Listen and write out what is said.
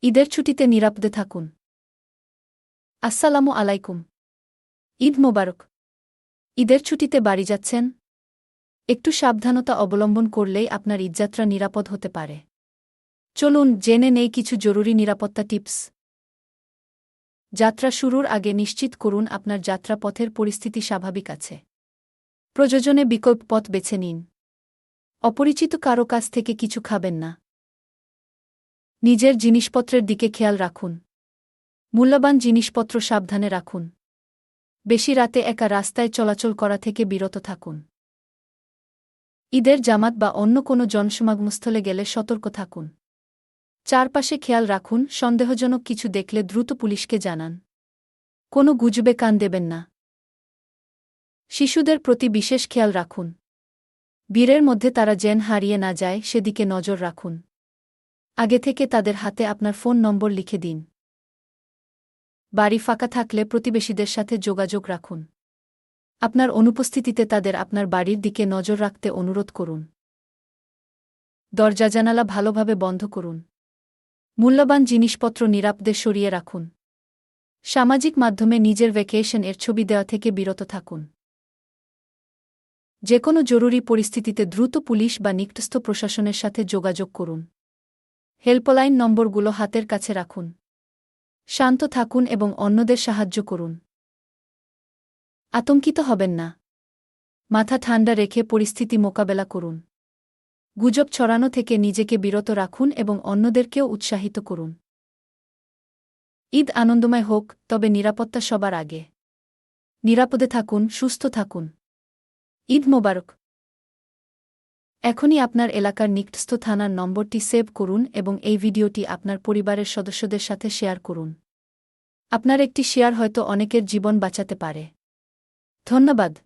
ঈদের ছুটিতে নিরাপদে থাকুন। আসসালামু আলাইকুম। ঈদ মোবারক। ঈদের ছুটিতে বাড়ি যাচ্ছেন? একটু সাবধানতা অবলম্বন করলেই আপনার ঈদযাত্রা নিরাপদ হতে পারে। চলুন জেনে নেই কিছু জরুরি নিরাপত্তা টিপস। যাত্রা শুরুর আগে নিশ্চিত করুন আপনার যাত্রাপথের পরিস্থিতি স্বাভাবিক আছে। প্রয়োজনে বিকল্প পথ বেছে নিন। অপরিচিত কারো কাছ থেকে কিছু খাবেন না। নিজের জিনিসপত্রের দিকে খেয়াল রাখুন। মূল্যবান জিনিসপত্র সাবধানে রাখুন। বেশি রাতে একা রাস্তায় চলাচল করা থেকে বিরত থাকুন। ঈদের জামাত বা অন্য কোনো জনসমাগমস্থলে গেলে সতর্ক থাকুন। চারপাশে খেয়াল রাখুন, সন্দেহজনক কিছু দেখলে দ্রুত পুলিশকে জানান। কোনো গুজবে কান দেবেন না। শিশুদের প্রতি বিশেষ খেয়াল রাখুন। ভিড়ের মধ্যে তারা যেন হারিয়ে না যায় সেদিকে নজর রাখুন। আগে থেকে তাদের হাতে আপনার ফোন নম্বর লিখে দিন। বাড়ি ফাঁকা থাকলে প্রতিবেশীদের সাথে যোগাযোগ রাখুন। আপনার অনুপস্থিতিতে তাদের আপনার বাড়ির দিকে নজর রাখতে অনুরোধ করুন। দরজা জানালা ভালোভাবে বন্ধ করুন। মূল্যবান জিনিসপত্র নিরাপদে সরিয়ে রাখুন। সামাজিক মাধ্যমে নিজের ভ্যাকেশন ছবি দেওয়া থেকে বিরত থাকুন। যে কোনো জরুরি পরিস্থিতিতে দ্রুত পুলিশ বা নিকটস্থ প্রশাসনের সাথে যোগাযোগ করুন। হেল্পলাইন নম্বরগুলো হাতের কাছে রাখুন। শান্ত থাকুন এবং অন্যদের সাহায্য করুন। আতঙ্কিত হবেন না। মাথা ঠান্ডা রেখে পরিস্থিতি মোকাবেলা করুন। গুজব ছড়ানো থেকে নিজেকে বিরত রাখুন এবং অন্যদেরকেও উৎসাহিত করুন। ঈদ আনন্দময় হোক, তবে নিরাপত্তা সবার আগে। নিরাপদে থাকুন, সুস্থ থাকুন। ঈদ মোবারক। এখনই আপনার এলাকার নিকটস্থ থানার নম্বরটি সেভ করুন এবং এই ভিডিওটি আপনার পরিবারের সদস্যদের সাথে শেয়ার করুন। আপনার একটি শেয়ার হয়তো অনেকের জীবন বাঁচাতে পারে। ধন্যবাদ।